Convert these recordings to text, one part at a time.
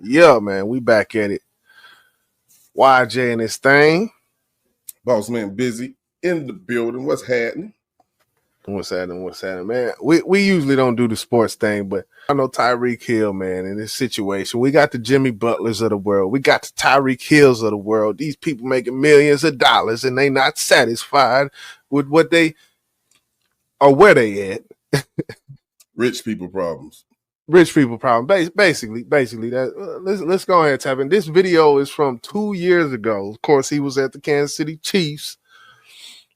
Yeah, man, we back at it. YJ and this thing. Boss man busy in the building. What's happening? What's happening, man? We usually don't do the sports thing, but I know Tyreek Hill, man, in this situation. We got the Jimmy Butlers of the world. We got the Tyreek Hills of the world. These people making millions of dollars and they not satisfied with what they or where they at. Rich people problems. Rich people problem. Basically, that. Let's go ahead and tap in. This video is from 2 years ago. Of course, he was at the Kansas City Chiefs,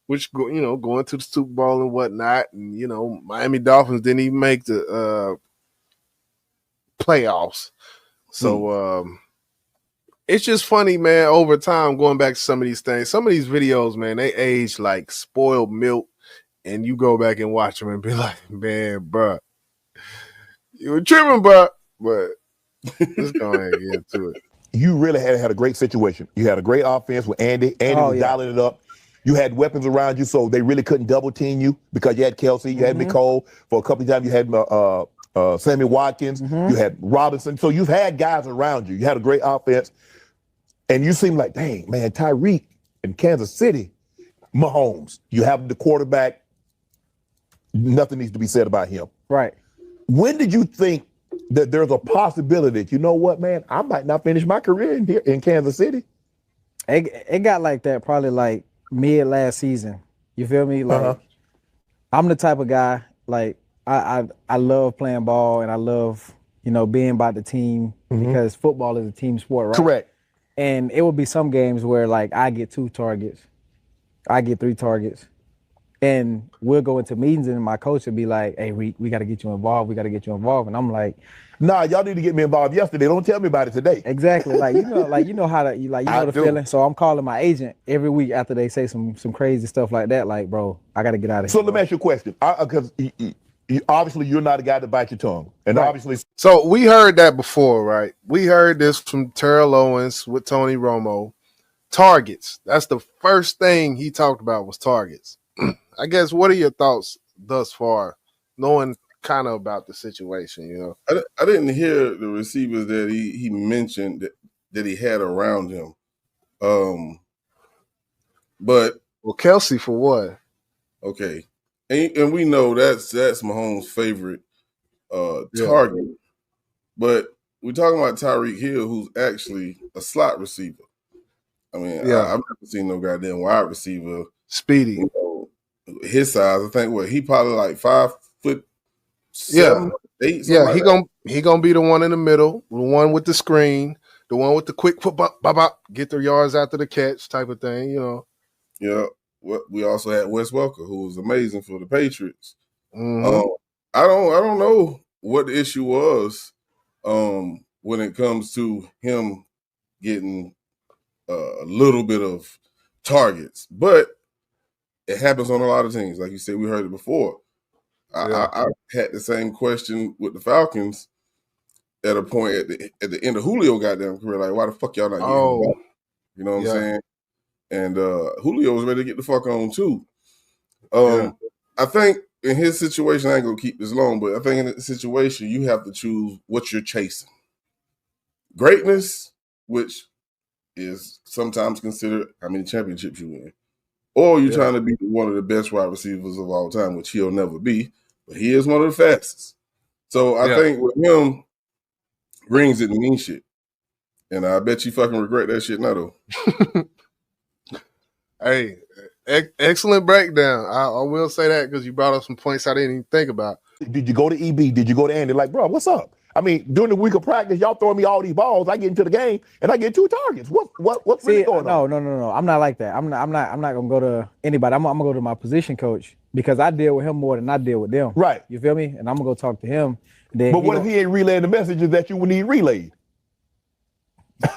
which going to the Super Bowl and whatnot, and Miami Dolphins didn't even make the playoffs. So it's just funny, man. Over time, going back to some of these things, some of these videos, man, they age like spoiled milk, and you go back and watch them and be like, man, bruh, you were tripping, bruh. But let's go ahead and get into it. You really had a great situation. You had a great offense with Andy. Andy was dialing it up. You had weapons around you, so they really couldn't double team you because you had Kelsey, you had Nicole. For a couple of times, you had Sammy Watkins, you had Robinson. So you've had guys around you. You had a great offense. And you seem like, dang, man, Tyreek in Kansas City, Mahomes, you have the quarterback. Nothing needs to be said about him. Right. When did you think that there's a possibility that, you know what, man, I might not finish my career in Kansas City? It got like that probably like mid last season. You feel me? Like I'm the type of guy, like I love playing ball and I love, being about the team because football is a team sport, right? Correct. And it would be some games where like I get 2 targets, I get 3 targets. And we'll go into meetings and my coach would be like, hey, we got to get you involved. We got to get you involved. And I'm like, nah, y'all need to get me involved yesterday. Don't tell me about it today. Exactly. Like, you know how to, the feeling. So I'm calling my agent every week after they say some crazy stuff like that. Like, bro, I got to get out of here. So let me ask you a question. Because obviously you're not a guy to bite your tongue. And obviously. So we heard that before, right? We heard this from Terrell Owens with Tony Romo. Targets. That's the first thing he talked about was targets. I guess, what are your thoughts thus far, knowing kind of about the situation, I didn't hear the receivers that he mentioned that he had around him. But Kelsey for what? Okay. And we know that's Mahomes' favorite target. But we're talking about Tyreek Hill, who's actually a slot receiver. I mean, I've never seen no goddamn wide receiver. Speedy. His size, I think, he probably like 5'7", 8. Yeah, he gonna be the one in the middle, the one with the screen, the one with the quick put get their yards after the catch type of thing, Yeah. We also had Wes Welker, who was amazing for the Patriots. Mm-hmm. I don't know what the issue was when it comes to him getting a little bit of targets, but it happens on a lot of teams. Like you said, we heard it before. I had the same question with the Falcons at a point at the end of Julio goddamn career. Like, why the fuck y'all not getting him back? You know what I'm saying? And Julio was ready to get the fuck on too. I think in his situation, I ain't gonna keep this long, but I think in this situation, you have to choose what you're chasing. Greatness, which is sometimes considered how many championships you win. Or you're trying to be one of the best wide receivers of all time, which he'll never be, but he is one of the fastest. So I think with him, rings didn't mean shit. And I bet you fucking regret that shit now, though. Hey, excellent breakdown. I will say that because you brought up some points I didn't even think about. Did you go to EB? Did you go to Andy? Like, bro, what's up? I mean, during the week of practice, y'all throwing me all these balls. I get into the game and I get 2 targets. What's really going on? No. I'm not like that. I'm not gonna go to anybody. I'm gonna go to my position coach because I deal with him more than I deal with them. Right. You feel me? And I'm gonna go talk to him. But what if he ain't relaying the messages that you would need relayed?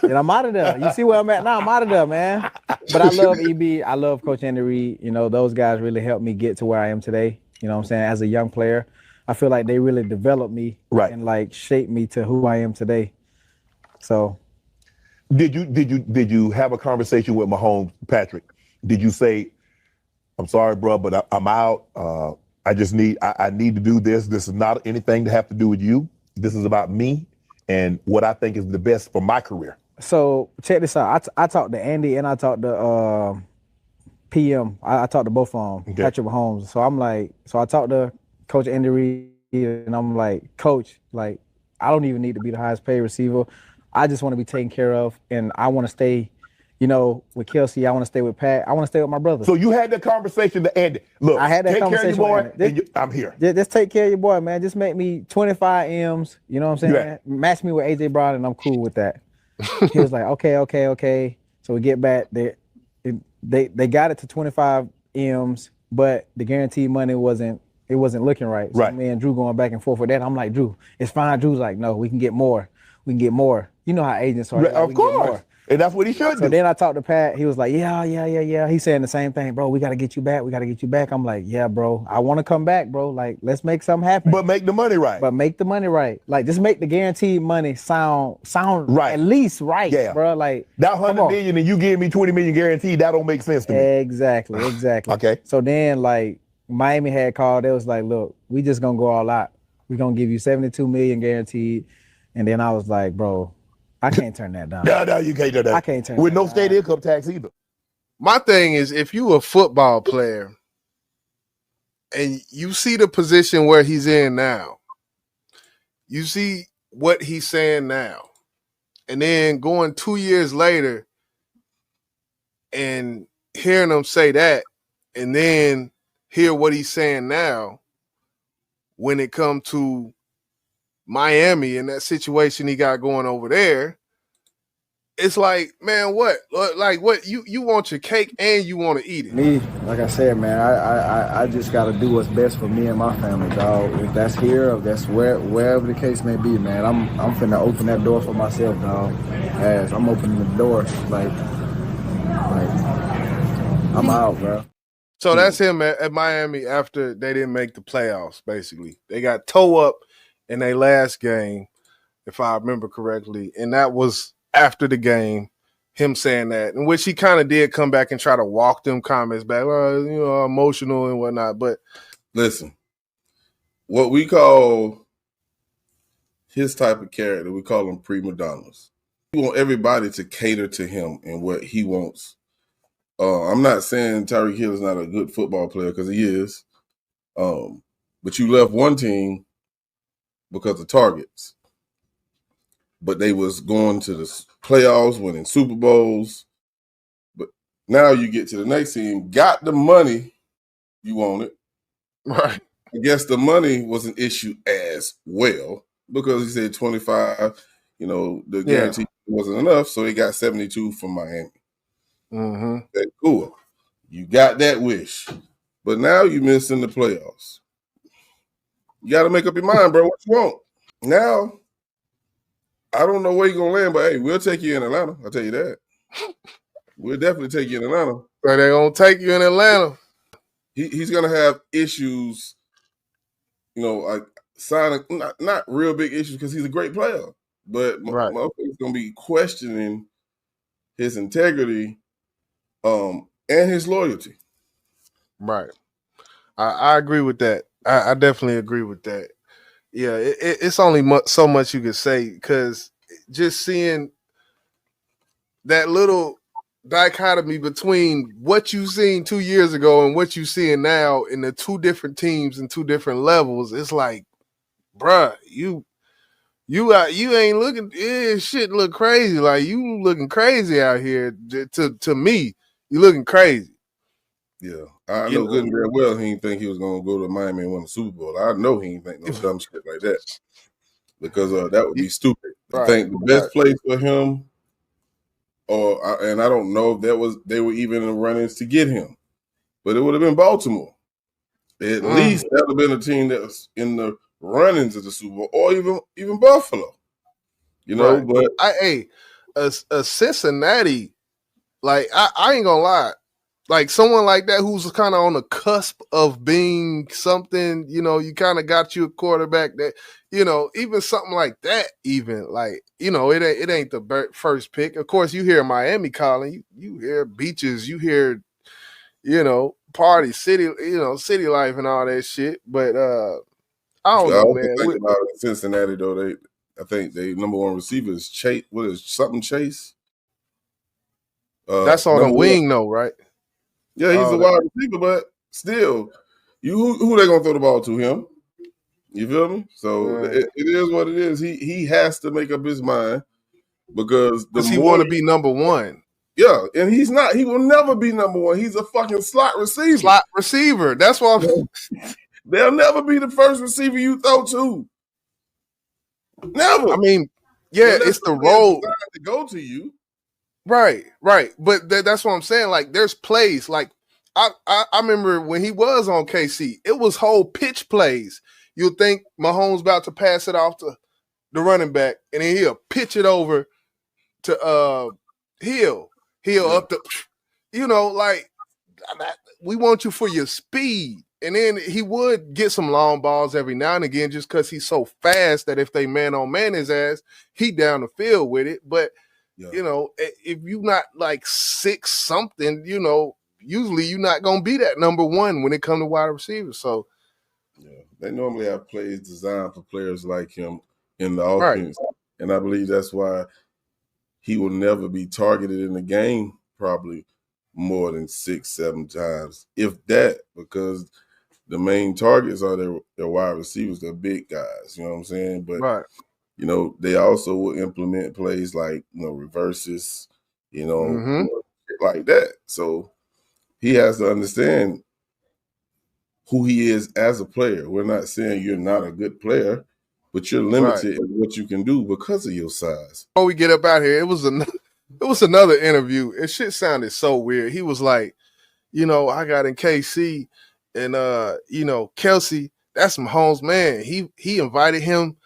And I'm out of there. You see where I'm at now? I'm out of there, man. But I love EB. I love Coach Andy Reid. Those guys really helped me get to where I am today. You know what I'm saying? As a young player, I feel like they really developed me and like shaped me to who I am today. So, did you have a conversation with Mahomes, Patrick? Did you say, "I'm sorry, bro, but I'm out. I just need to do this. This is not anything to have to do with you. This is about me and what I think is the best for my career. So check this out. I talked to Andy and I talked to PM. I talked to both of them, Patrick Mahomes. So I'm like, so I talked to Coach Andy Reid, and I'm like, Coach, like, I don't even need to be the highest paid receiver. I just want to be taken care of, and I want to stay, you know, with Kelsey. I want to stay with Pat. I want to stay with my brother. So you had that conversation to Andy. Look, I had that conversation with Andy. I'm here. Just take care of your boy, man. Just make me 25 M's. You know what I'm saying? Yeah. Match me with AJ Brown, and I'm cool with that. He was like, okay. So we get back. They got it to 25 M's, but the guaranteed money wasn't looking right. So me and Drew going back and forth with that. I'm like, Drew, it's fine. Drew's like, no, we can get more. You know how agents are. Like, of course. And that's what he should do. So then I talked to Pat. He was like, yeah. He's saying the same thing, bro. We got to get you back. I'm like, yeah, bro. I want to come back, bro. Like, let's make something happen. But make the money right. Like, just make the guaranteed money sound right. At least right, bro. Like, that $100 million and you give me $20 million guaranteed, that don't make sense to me. Exactly. Okay. So then, like, Miami had called. They was like, look, we just going to go all out. We're going to give you $72 million guaranteed. And then I was like, bro, I can't turn that down. No, you can't do that. I can't turn with that no state income tax either. My thing is, if you a football player and you see the position where he's in now, you see what he's saying now, and then going 2 years later and hearing him say that, and then hear what he's saying now when it comes to Miami and that situation he got going over there, it's like, man, what? Like, what? You want your cake and you want to eat it. Me, like I said, man, I just got to do what's best for me and my family, dog. If that's here, or if that's wherever the case may be, man, I'm finna open that door for myself, dog. As I'm opening the door, like I'm out, bro. So that's him at Miami after they didn't make the playoffs, basically. They got toe up in their last game, if I remember correctly, and that was after the game, him saying that, in which he kind of did come back and try to walk them comments back, emotional and whatnot. But listen, what we call his type of character, we call them prima donnas. We want everybody to cater to him and what he wants. I'm not saying Tyreek Hill is not a good football player, because he is. But you left one team because of targets. But they was going to the playoffs, winning Super Bowls. But now you get to the next team, got the money you wanted. Right. I guess the money was an issue as well, because he said 25, the guarantee wasn't enough, so he got 72 from Miami. Mm-hmm. Okay, cool. You got that wish. But now you missing the playoffs. You got to make up your mind, bro, what you want. Now, I don't know where you're going to land, but, hey, we'll take you in Atlanta. I'll tell you that. We'll definitely take you in Atlanta. So they're going to take you in Atlanta. He's going to have issues, like signing, not real big issues, because he's a great player. But motherfucker's going to be questioning his integrity and his loyalty. Right. I agree with that. I definitely agree with that. Yeah, it's only so much you can say, because just seeing that little dichotomy between what you seen 2 years ago and what you seeing now in the two different teams and two different levels, it's like, bruh, you ain't looking, shit look crazy. Like, you looking crazy out here. To me, you looking crazy. Yeah, I know good and very well he didn't think he was going to go to Miami and win the Super Bowl. I know he didn't think no dumb shit like that, because that would be stupid. I think the best place for him, and I don't know if they were even in the run-ins to get him, but it would have been Baltimore. At least that would have been a team that was in the run-ins of the Super Bowl, or even Buffalo. But a Cincinnati, like, I ain't gonna lie. Like, someone like that who's kind of on the cusp of being something, you kind of got you a quarterback that, even something like that, even like, it ain't the first pick. Of course, you hear Miami calling, you hear beaches, you hear, party, city, city life and all that shit. But I don't know, man. Think about it, Cincinnati, though, I think they number one receiver is Chase. What is something Chase? That's on the wing, though, right? Yeah, he's a wide receiver, but still, who they gonna throw the ball to? Him? You feel me? So it is what it is. He has to make up his mind because he want to be number one. Yeah, and he's not. He will never be number one. He's a fucking slot receiver. Slot receiver. That's why they'll never be the first receiver you throw to. Never. I mean, yeah, it's the role to go to you. Right. But that's what I'm saying. Like, there's plays. Like, I remember when he was on KC, it was whole pitch plays. You'll think Mahomes about to pass it off to the running back, and then he'll pitch it over to Hill. Hill up the, like, we want you for your speed. And then he would get some long balls every now and again just because he's so fast that if they man-on-man his ass, he down the field with it. But, if you're not like 6-something, usually you're not going to be that number one when it comes to wide receivers. So, they normally have plays designed for players like him in the offense. Right. And I believe that's why he will never be targeted in the game probably more than 6-7 times, if that, because the main targets are their wide receivers, they're big guys, you know what I'm saying? But, they also will implement plays like, reverses, like that. So he has to understand who he is as a player. We're not saying you're not a good player, but you're limited in what you can do because of your size. Before we get up out here, it was another interview. It shit sounded so weird. He was like, I got in KC and Kelsey, that's Mahomes' man. He invited him.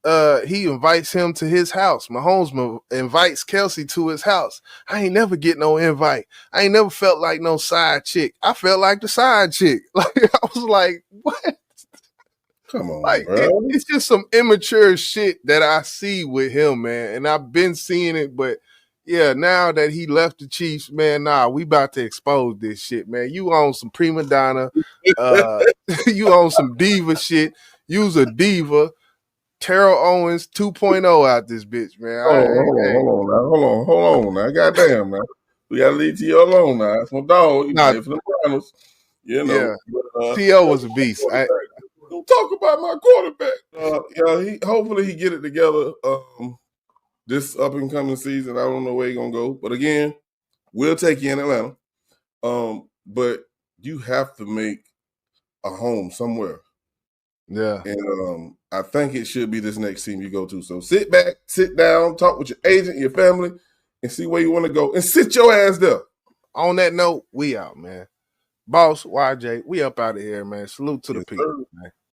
He invites him to his house. Mahomes invites Kelsey to his house. I ain't never get no invite. I ain't never felt like no side chick. I felt like the side chick. Like, I was like, what? Come on, like, bro. It's just some immature shit that I see with him, man. And I've been seeing it, but yeah, now that he left the Chiefs, man, we about to expose this shit, man. You own some prima donna. You own some diva shit. You's a diva. Terrell Owens 2.0 out this bitch, man. Hold on now. Goddamn, man. We gotta leave T.O. alone now. That's my dog. You play for the finals. Yeah. T.O. was a beast. Don't talk about my quarterback. Hopefully he get it together this up and coming season. I don't know where he's gonna go. But again, we'll take you in Atlanta. But you have to make a home somewhere. Yeah. And I think it should be this next team you go to. So sit back, sit down, talk with your agent, your family, and see where you want to go. And sit your ass there. On that note, we out, man. Boss, YJ, we up out of here, man. Salute to the people, man.